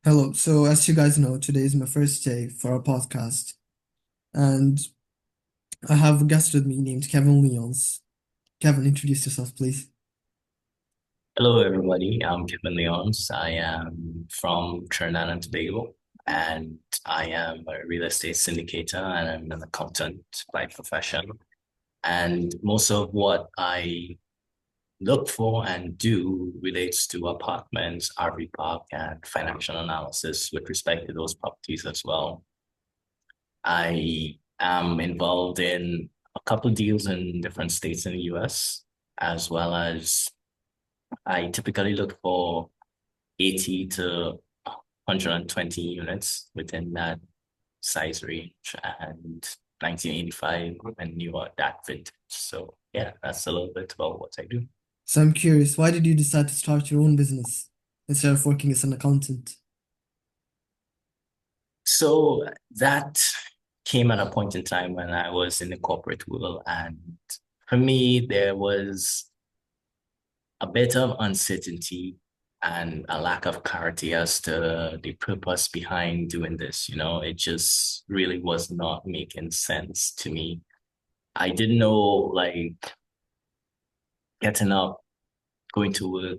Hello. So, as you guys know, today is my first day for our podcast, and I have a guest with me named Kevin Leonce. Kevin, introduce yourself, please. Hello, everybody. I'm Kevin Leonce. I am from Trinidad and Tobago, and I am a real estate syndicator and I'm an accountant by profession. And most of what I look for and do relates to apartments, RV park, and financial analysis with respect to those properties as well. I am involved in a couple of deals in different states in the US, as well as I typically look for 80 to 120 units within that size range and 1985 and newer that vintage. So yeah, that's a little bit about what I do. So, I'm curious, why did you decide to start your own business instead of working as an accountant? So that came at a point in time when I was in the corporate world. And for me, there was a bit of uncertainty and a lack of clarity as to the purpose behind doing this. It just really was not making sense to me. I didn't know, like, getting up, going to work,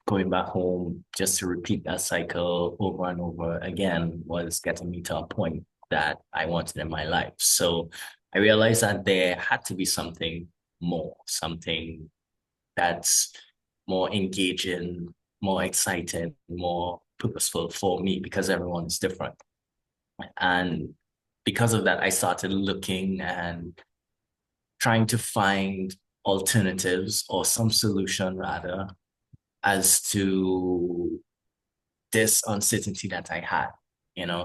going back home, just to repeat that cycle over and over again was getting me to a point that I wanted in my life. So I realized that there had to be something more, something that's more engaging, more exciting, more purposeful for me because everyone is different. And because of that, I started looking and trying to find alternatives or some solution rather as to this uncertainty that I had.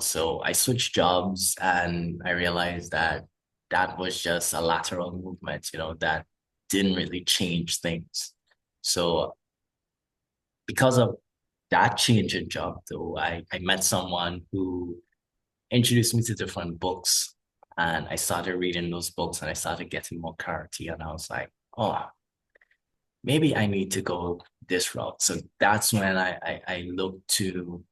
So I switched jobs and I realized that that was just a lateral movement, that didn't really change things. So because of that change in job, though, I met someone who introduced me to different books and I started reading those books and I started getting more clarity. And I was like, oh, maybe I need to go this route. So that's when I looked to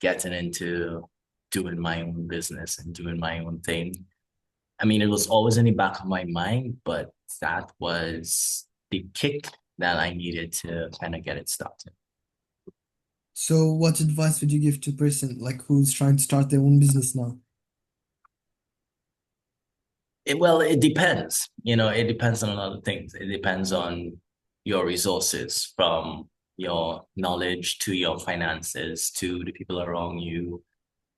getting into doing my own business and doing my own thing. I mean, it was always in the back of my mind, but that was the kick that I needed to kind of get it started. So, what advice would you give to a person like who's trying to start their own business now? Well, it depends. It depends on a lot of things. It depends on your resources, from your knowledge to your finances to the people around you.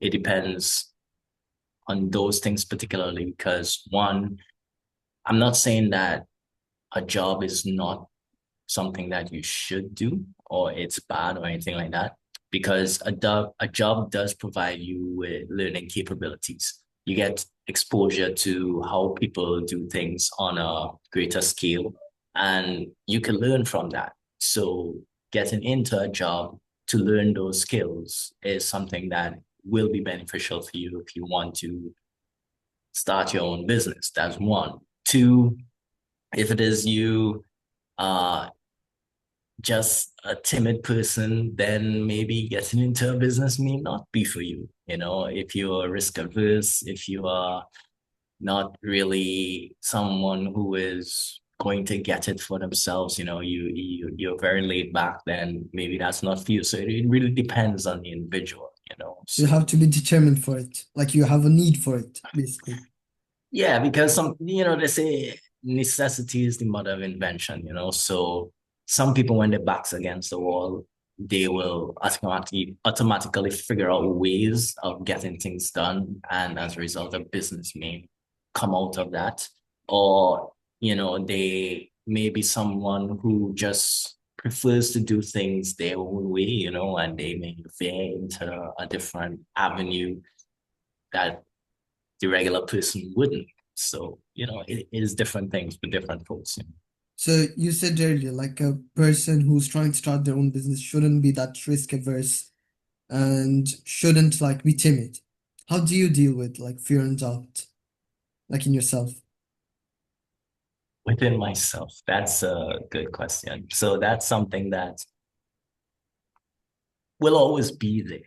It depends on those things particularly because one, I'm not saying that a job is not something that you should do or it's bad or anything like that because a job does provide you with learning capabilities. You get exposure to how people do things on a greater scale and you can learn from that. So getting into a job to learn those skills is something that will be beneficial for you if you want to start your own business. That's one. Two, if it is you uh just a timid person, then maybe getting into a business may not be for you. If you're risk averse, if you are not really someone who is going to get it for themselves, you're very laid back, then maybe that's not for you. So it really depends on the individual. So, you have So to be determined for it, like you have a need for it, basically. yeah, because they say necessity is the mother of invention. So some people, when their back's against the wall, they will automatically figure out ways of getting things done. And as a result, a business may come out of that. Or, they may be someone who just prefers to do things their own way, and they may veer into a different avenue that the regular person wouldn't. So, it is different things for different folks. So, you said earlier, like a person who's trying to start their own business shouldn't be that risk averse and shouldn't like be timid. How do you deal with like fear and doubt, like in yourself? Within myself, that's a good question. So that's something that will always be there.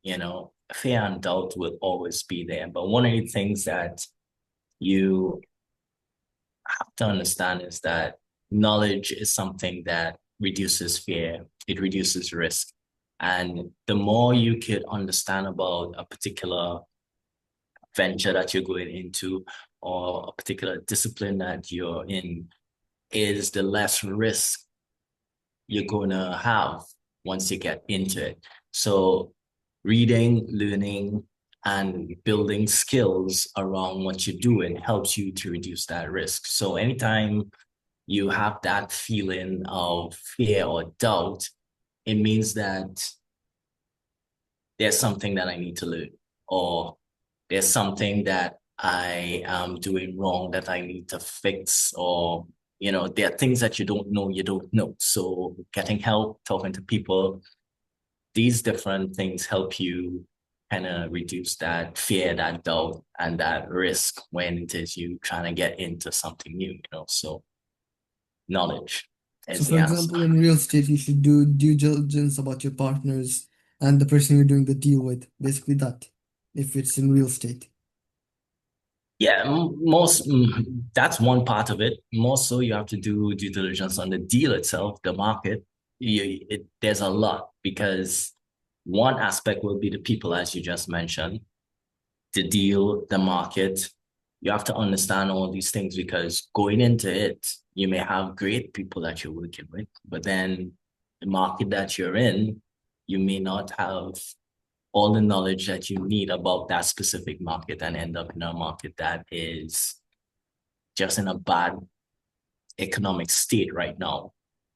fear and doubt will always be there. But one of the things that you have to understand is that knowledge is something that reduces fear, it reduces risk. And the more you could understand about a particular venture that you're going into or a particular discipline that you're in, is the less risk you're going to have once you get into it. So, reading, learning, and building skills around what you're doing helps you to reduce that risk. So, anytime you have that feeling of fear or doubt, it means that there's something that I need to learn, or there's something that I am doing wrong that I need to fix, or there are things that you don't know. So getting help, talking to people, these different things help you kind of reduce that fear, that doubt, and that risk when it is you trying to get into something new. So knowledge So, is for the answer. example, in real estate, you should do due diligence about your partners and the person you're doing the deal with. Basically, that, if it's in real estate. Yeah, that's one part of it. More so, you have to do due diligence on the deal itself, the market. There's a lot because one aspect will be the people, as you just mentioned, the deal, the market. You have to understand all these things because going into it, you may have great people that you're working with, but then the market that you're in, you may not have all the knowledge that you need about that specific market and end up in a market that is just in a bad economic state right now.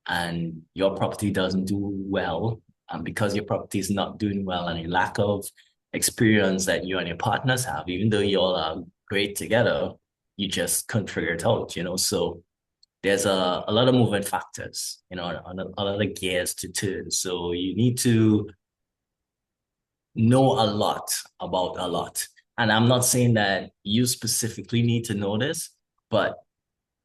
And your property doesn't do well. And because your property is not doing well and a lack of experience that you and your partners have, even though you all are great together, you just couldn't figure it out. So there's a lot of moving factors, a lot of gears to turn. So you need to know a lot about a lot. And I'm not saying that you specifically need to know this, but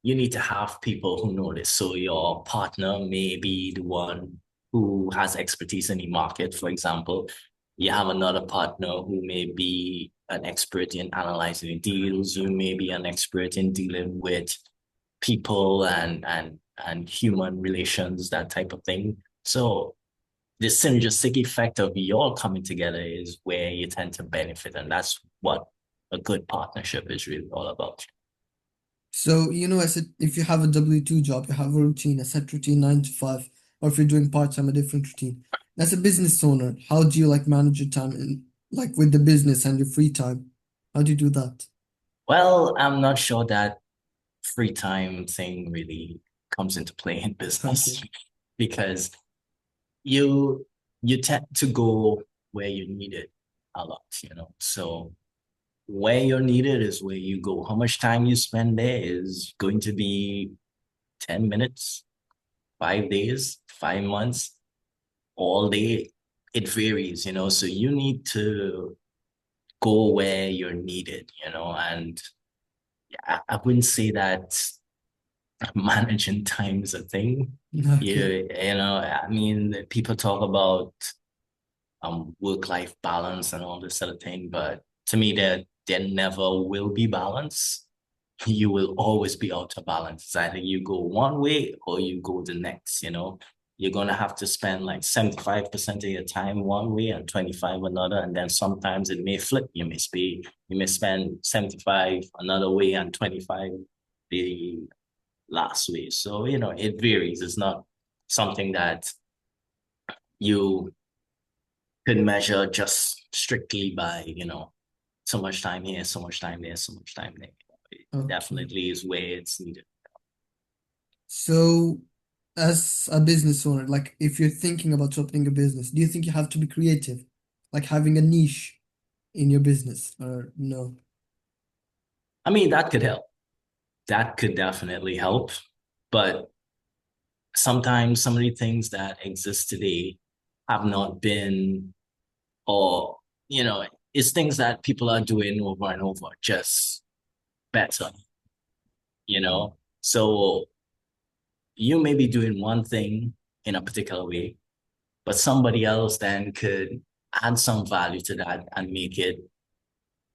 you need to have people who know this. So your partner may be the one who has expertise in the market, for example. You have another partner who may be an expert in analyzing deals. You may be an expert in dealing with people and human relations, that type of thing. So the synergistic effect of you all coming together is where you tend to benefit. And that's what a good partnership is really all about. So, I said if you have a W-2 job, you have a routine, a set routine, 9 to 5, or if you're doing part-time, a different routine. As a business owner, how do you like manage your time in like with the business and your free time? How do you do that? Well, I'm not sure that free time thing really comes into play in Okay. business because you you tend to go where you need it a lot. So where you're needed is where you go. How much time you spend there is going to be 10 minutes, 5 days, 5 months, all day. It varies. So you need to go where you're needed. And I wouldn't say that managing time is a thing. Okay. I mean, people talk about work-life balance and all this sort of thing, but to me, there never will be balance. You will always be out of balance. It's either you go one way or you go the next. You're gonna have to spend like 75% of your time one way and 25 another, and then sometimes it may flip. You may spend 75 another way and 25 the last way. So, it varies. It's not something that you could measure just strictly by, so much time here, so much time there, so much time there. It Okay. definitely is where it's needed. So, as a business owner, like if you're thinking about opening a business, do you think you have to be creative, like having a niche in your business, or no? I mean, that could help. That could definitely help. But sometimes some of the things that exist today have not been, or, it's things that people are doing over and over, just better. So you may be doing one thing in a particular way, but somebody else then could add some value to that and make it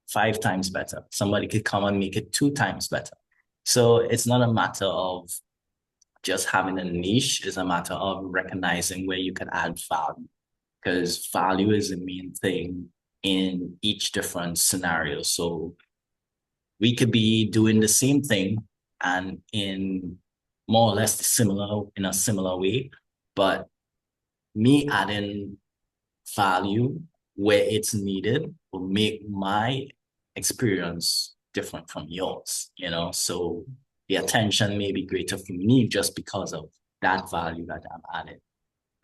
5 times better. Somebody could come and make it 2 times better. So it's not a matter of just having a niche, it's a matter of recognizing where you can add value because value is the main thing in each different scenario. So we could be doing the same thing and in more or less similar in a similar way, but me adding value where it's needed will make my experience different from yours, So the attention may be greater for me just because of that value that I'm adding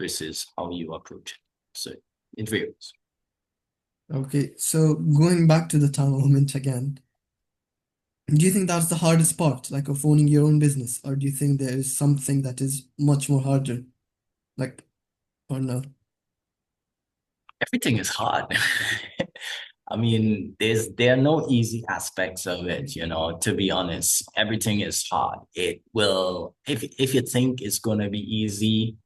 versus how you approach it. So it varies. Okay, so going back to the time element again, do you think that's the hardest part, like of owning your own business, or do you think there is something that is much more harder, like, or no? Everything is hard. I mean, there are no easy aspects of it, to be honest. Everything is hard. It will, if you think it's gonna be easy,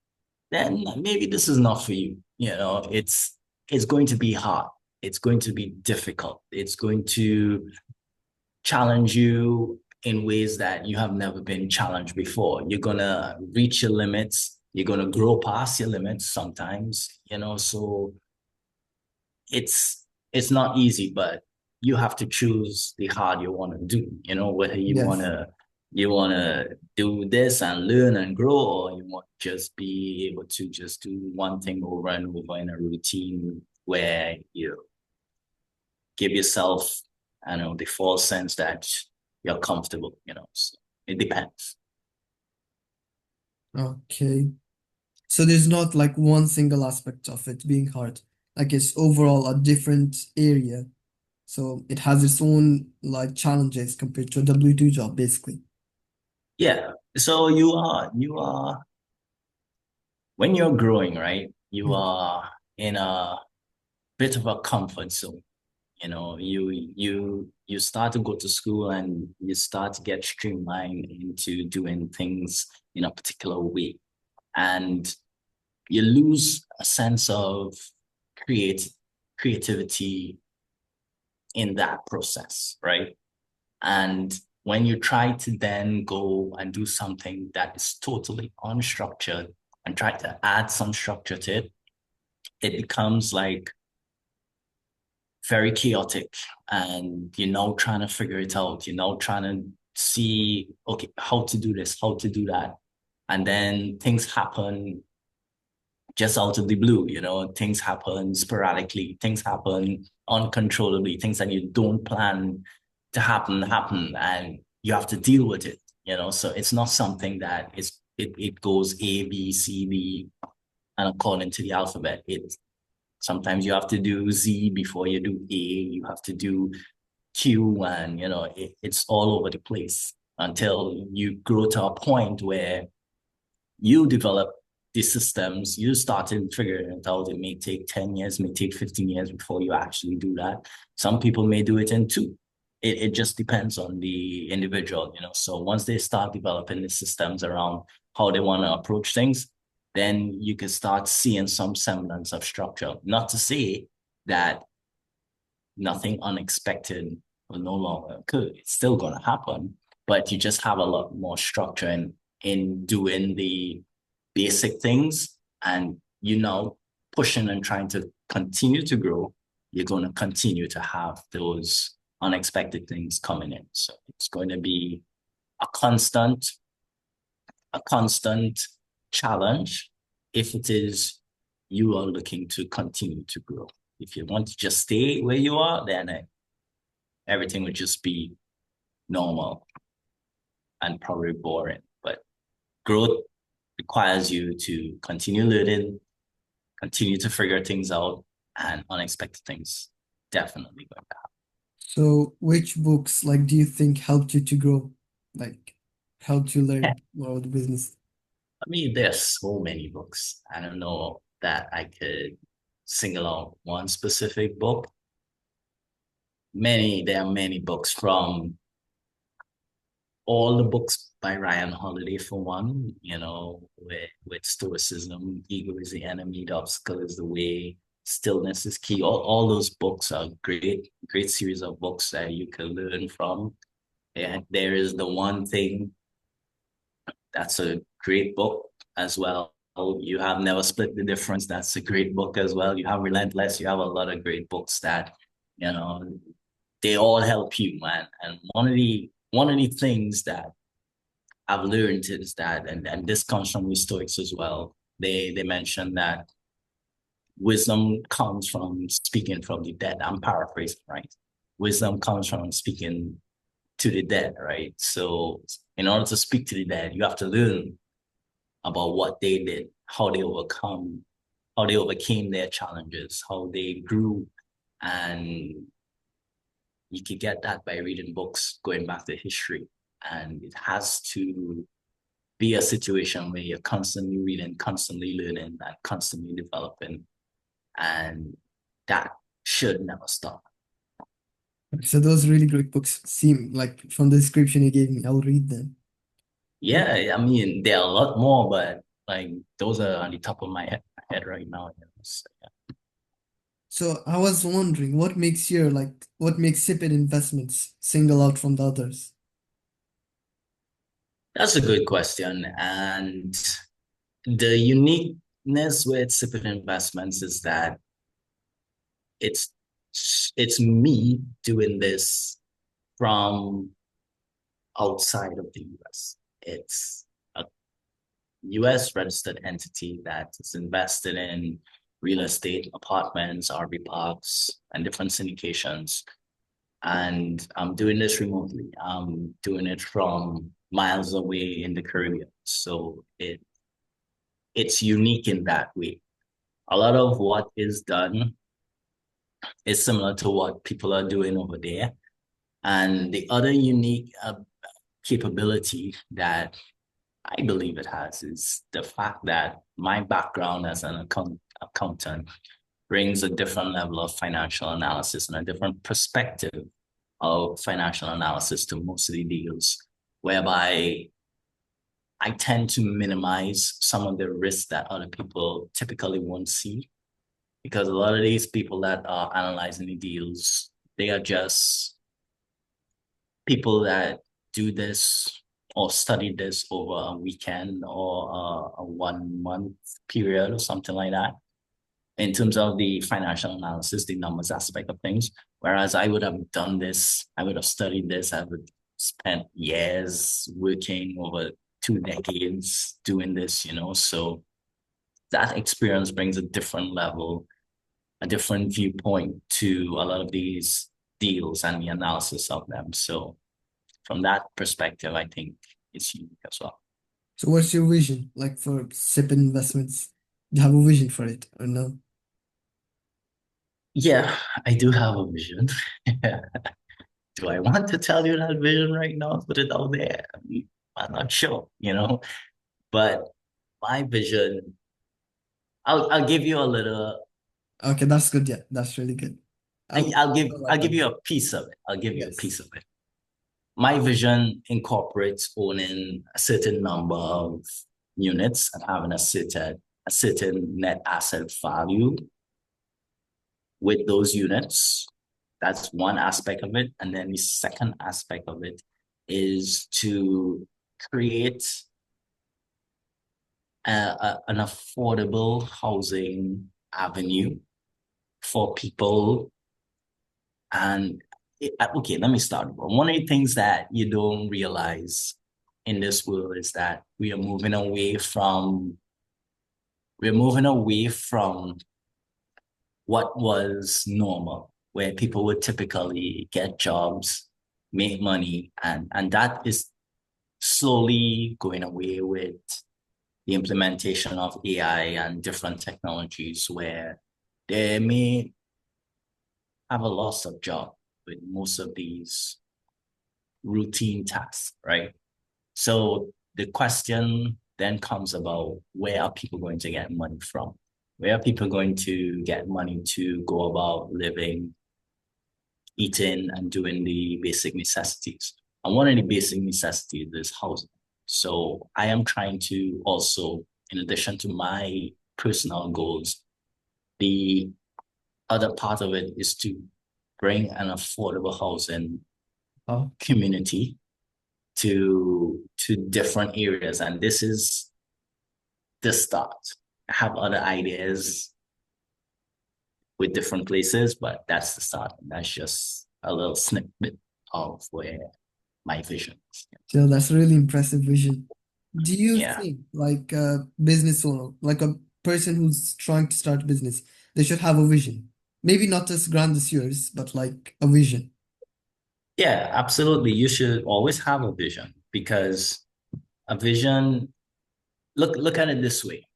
then maybe this is not for you. It's going to be hard. It's going to be difficult. It's going to challenge you in ways that you have never been challenged before. You're gonna reach your limits. You're gonna grow past your limits sometimes, so it's not easy, but you have to choose the hard you want to do, whether Yes. you wanna do this and learn and grow, or you want to just be able to just do one thing over and over in a routine where you give yourself, I don't know, the false sense that you're comfortable, So it depends. Okay. So there's not like one single aspect of it being hard. Like it's overall a different area. So it has its own like challenges compared to a W-2 job, basically. Yeah. So you are when you're growing, right? You Mm. are in a bit of a comfort zone. You start to go to school and you start to get streamlined into doing things in a particular way. And you lose a sense of create creativity in that process, right? And when you try to then go and do something that is totally unstructured and try to add some structure to it, it becomes like very chaotic and trying to figure it out, trying to see, okay, how to do this, how to do that. And then things happen just out of the blue, things happen sporadically, things happen uncontrollably, things that you don't plan to happen, and you have to deal with it, So it's not something that it goes A, B, C, D, and according to the alphabet. It sometimes you have to do Z before you do A, you have to do Q, and it's all over the place until you grow to a point where you develop these systems, you started figuring it out. It may take 10 years, may take 15 years before you actually do that. Some people may do it in two. It just depends on the individual, So once they start developing the systems around how they want to approach things, then you can start seeing some semblance of structure. Not to say that nothing unexpected will no longer occur. It's still going to happen, but you just have a lot more structure in doing the basic things, and pushing and trying to continue to grow, you're going to continue to have those unexpected things coming in. So it's going to be a constant, a constant challenge if it is you are looking to continue to grow. If you want to just stay where you are, then everything would just be normal and probably boring. But growth requires you to continue learning, continue to figure things out, and unexpected things definitely going to happen. So which books like do you think helped you to grow? Like helped you learn more about the business? I mean, there's so many books. I don't know that I could single out one specific book. There are many books from all the books by Ryan Holiday for one, with stoicism, ego is the enemy, the obstacle is the way. Stillness is key. All those books are great series of books that you can learn from. And there is the one thing that's a great book as well. You have Never Split the Difference. That's a great book as well. You have Relentless. You have a lot of great books that, you know, they all help you, man. And one of the things that I've learned is that, and this comes from the Stoics as well. They mention that wisdom comes from speaking from the dead. I'm paraphrasing, right? Wisdom comes from speaking to the dead, right? So in order to speak to the dead, you have to learn about what they did, how they overcame their challenges, how they grew. And you can get that by reading books going back to history. And it has to be a situation where you're constantly reading, constantly learning, and constantly developing. And that should never stop. So those really great books seem like from the description you gave me, I'll read them. Yeah, I mean, there are a lot more, but like those are on the top of my head right now. So, yeah. So I was wondering, what makes Sipid Investments single out from the others? That's a good question. And the uniqueness with Sipid Investments is that it's it's me doing this from outside of the US. It's a US registered entity that is invested in real estate, apartments, RV parks, and different syndications. And I'm doing this remotely. I'm doing it from miles away in the Caribbean. So it's unique in that way. A lot of what is done is similar to what people are doing over there. And the other unique capability that I believe it has is the fact that my background as an accountant brings a different level of financial analysis and a different perspective of financial analysis to most of the deals, whereby I tend to minimize some of the risks that other people typically won't see. Because a lot of these people that are analyzing the deals, they are just people that do this or study this over a weekend or a 1 month period or something like that in terms of the financial analysis, the numbers aspect of things. Whereas I would have done this, I would have studied this, I would spent years working over 2 decades doing this, So that experience brings a different level, a different viewpoint to a lot of these deals and the analysis of them. So from that perspective, I think it's unique as well. So what's your vision like for Sipid Investments? Do you have a vision for it or no? Yeah, I do have a vision. Do I want to tell you that vision right now? Put it out there. I'm not sure. But my vision, I'll give you a little. Okay, that's good. Yeah, that's really good. I, I'll I'll give I'll I'll write give that you down. a piece of it. I'll give you a Yes. piece of it. My vision incorporates owning a certain number of units and having a certain net asset value with those units. That's one aspect of it. And then the second aspect of it is to create an affordable housing avenue for people. And okay, let me start. One of the things that you don't realize in this world is that we're moving away from what was normal, where people would typically get jobs, make money, and that is slowly going away with the implementation of AI and different technologies where they may have a loss of job with most of these routine tasks, right? So the question then comes about where are people going to get money from? Where are people going to get money to go about living, eating, and doing the basic necessities? And one of the basic necessities is housing. So I am trying to also, in addition to my personal goals, be other part of it is to bring an affordable housing Oh, community to different areas. And this is the start. I have other ideas with different places, but that's the start. That's just a little snippet of where my vision is. so that's a really impressive vision. Do you Yeah. think like a business owner, like a person who's trying to start a business, they should have a vision? Maybe not as grand as yours, but like a vision, Yeah, absolutely. You should always have a vision because a vision, look at it this way.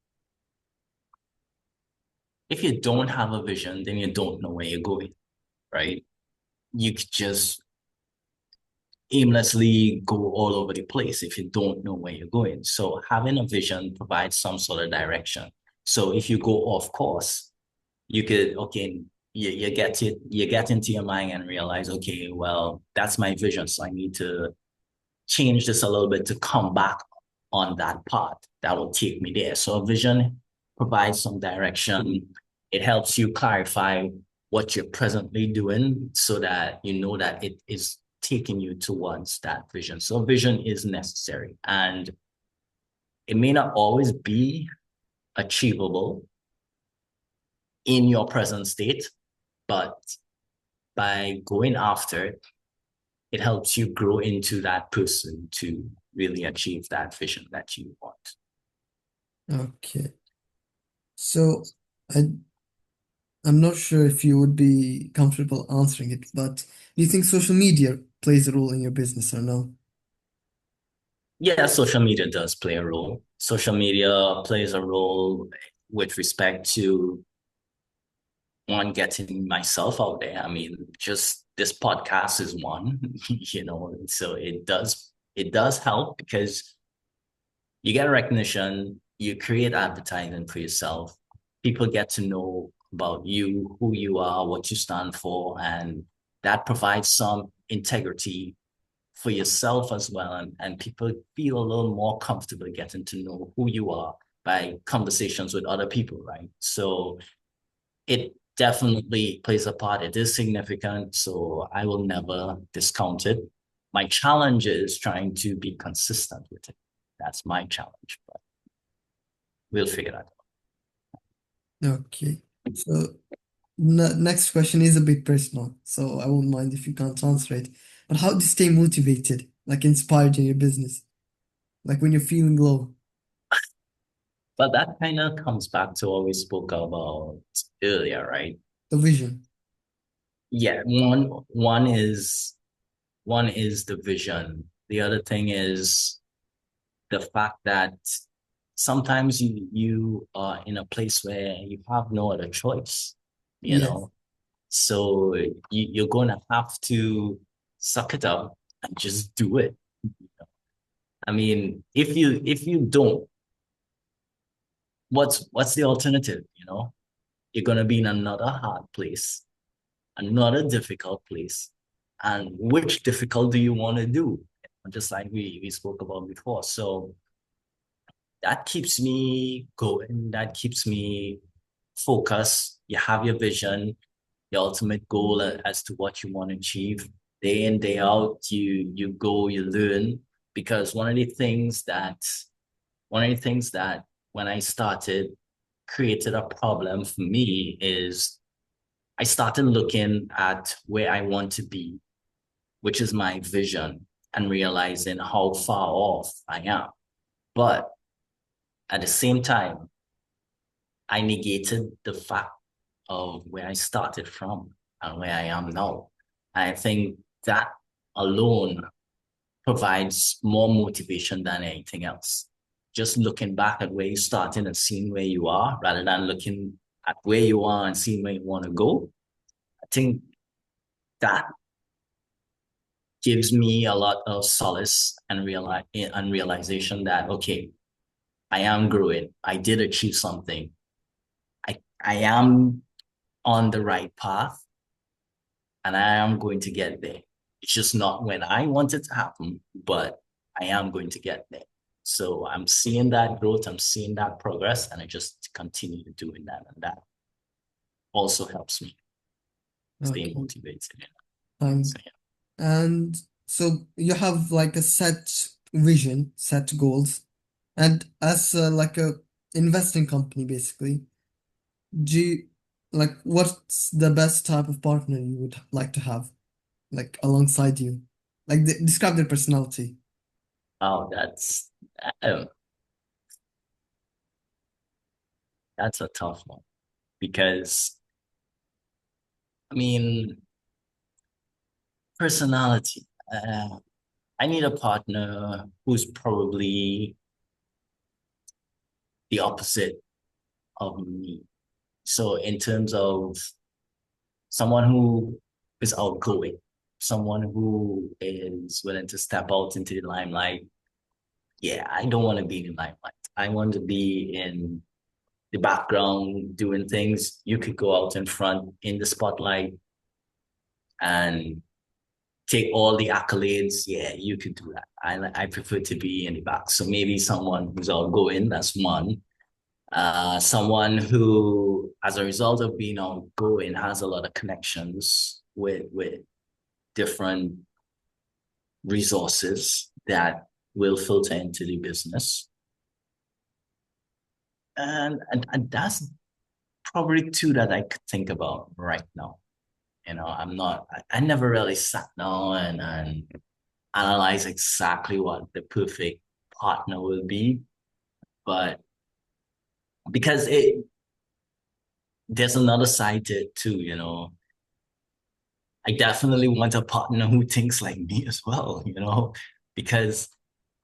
If you don't have a vision, then you don't know where you're going, right? You could just aimlessly go all over the place if you don't know where you're going. So having a vision provides some sort of direction. So if you go off course, you could, okay, you get into your mind and realize, okay, well, that's my vision. So I need to change this a little bit to come back on that path that will take me there. So a vision provides some direction. It helps you clarify what you're presently doing so that you know that it is taking you towards that vision. So vision is necessary and it may not always be achievable in your present state, but by going after it, it helps you grow into that person to really achieve that vision that you want. okay. So I I'm not sure if you would be comfortable answering it, but do you think social media plays a role in your business or no? Yeah, social media does play a role. Social media plays a role with respect to one getting myself out there. I mean, just this podcast is one, so it does help because you get recognition, you create advertising for yourself. People get to know about you, who you are, what you stand for, and that provides some integrity for yourself as well. And people feel a little more comfortable getting to know who you are by conversations with other people, right? So it definitely plays a part. It is significant. So I will never discount it. My challenge is trying to be consistent with it. That's my challenge, but we'll figure that out. Okay. So next question is a bit personal, so I won't mind if you can't answer it. But how do you stay motivated, like inspired in your business, like when you're feeling low, But that kind of comes back to what we spoke about earlier, right? the vision? Yeah, one is the vision. The other thing is the fact that sometimes you are in a place where you have no other choice, you Yes. know. So you're gonna have to suck it up and just do it. I mean, if you don't, what's the alternative? You're gonna be in another hard place, another difficult place. And which difficult do you want to do? Just like we spoke about before. So that keeps me going. That keeps me focused. You have your vision, your ultimate goal as to what you want to achieve. Day in, day out, you go, you learn. Because one of the things that when I started created a problem for me is I started looking at where I want to be, which is my vision, and realizing how far off I am. But at the same time, I negated the fact of where I started from and where I am now. I think that alone provides more motivation than anything else. Just looking back at where you started and seeing where you are rather than looking at where you are and seeing where you want to go. I think that gives me a lot of solace and realization that okay, I am growing. I did achieve something. I am on the right path and I am going to get there. It's just not when I want it to happen, but I am going to get there. So I'm seeing that growth, I'm seeing that progress, and I just continue doing that. And that also helps me. stay Okay. motivated. So Fine. yeah. And so you have like a set vision, set goals, and as like a investing company, basically, do you, like what's the best type of partner you would like to have, like alongside you? Like describe their personality. Oh, um, that's a tough one because I mean personality. I need a partner who's probably the opposite of me. So in terms of someone who is outgoing, someone who is willing to step out into the limelight. Yeah, I don't want to be in the limelight. I want to be in the background doing things. You could go out in front in the spotlight and take all the accolades. Yeah, you could do that. I prefer to be in the back. So maybe someone who's outgoing, that's one. Someone who, as a result of being outgoing, has a lot of connections with different resources that will filter into the business. And that's probably two that I could think about right now. I never really sat down and analyze exactly what the perfect partner will be, but because there's another side to it too, I definitely want a partner who thinks like me as well, because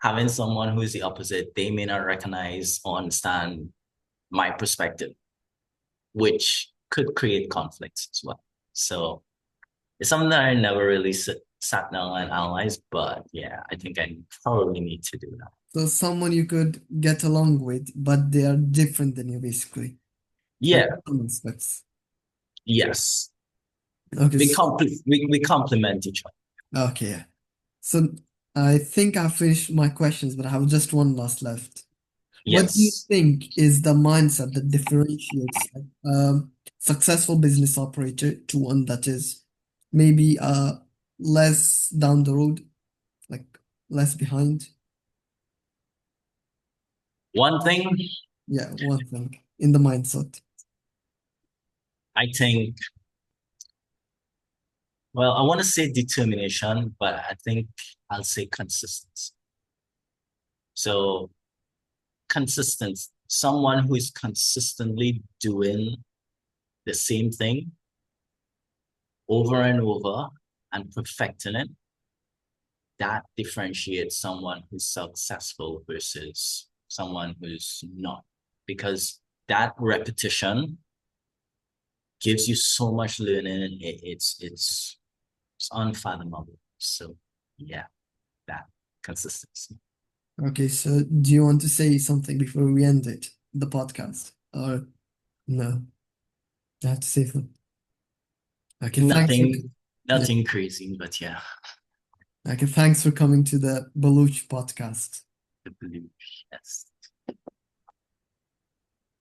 having someone who is the opposite, they may not recognize or understand my perspective, which could create conflicts as well. So it's something that I never really sat down and analyzed, but yeah, I think I probably need to do that. So someone you could get along with, but they are different than you, basically, like Yeah, some aspects. yes. Okay, We complement each other. okay, yeah. So I think I finished my questions, but I have just one last left. What do you Yes. think is the mindset that differentiates like, successful business operator to one that is maybe less down the road, like less behind? One thing Yeah, one thing in the mindset. I think, well, I want to say determination, but I think I'll say consistency. So consistent, someone who is consistently doing the same thing over and over and perfecting it, that differentiates someone who's successful versus someone who's not. Because that repetition gives you so much learning. It's unfathomable. So yeah, that consistency. Okay, so do you want to say something before we end it, the podcast? Or no? I have to say something. Okay, thanks for Nothing, yeah. nothing crazy, but yeah, Okay, thanks for coming to the Baluch podcast. I believe yes.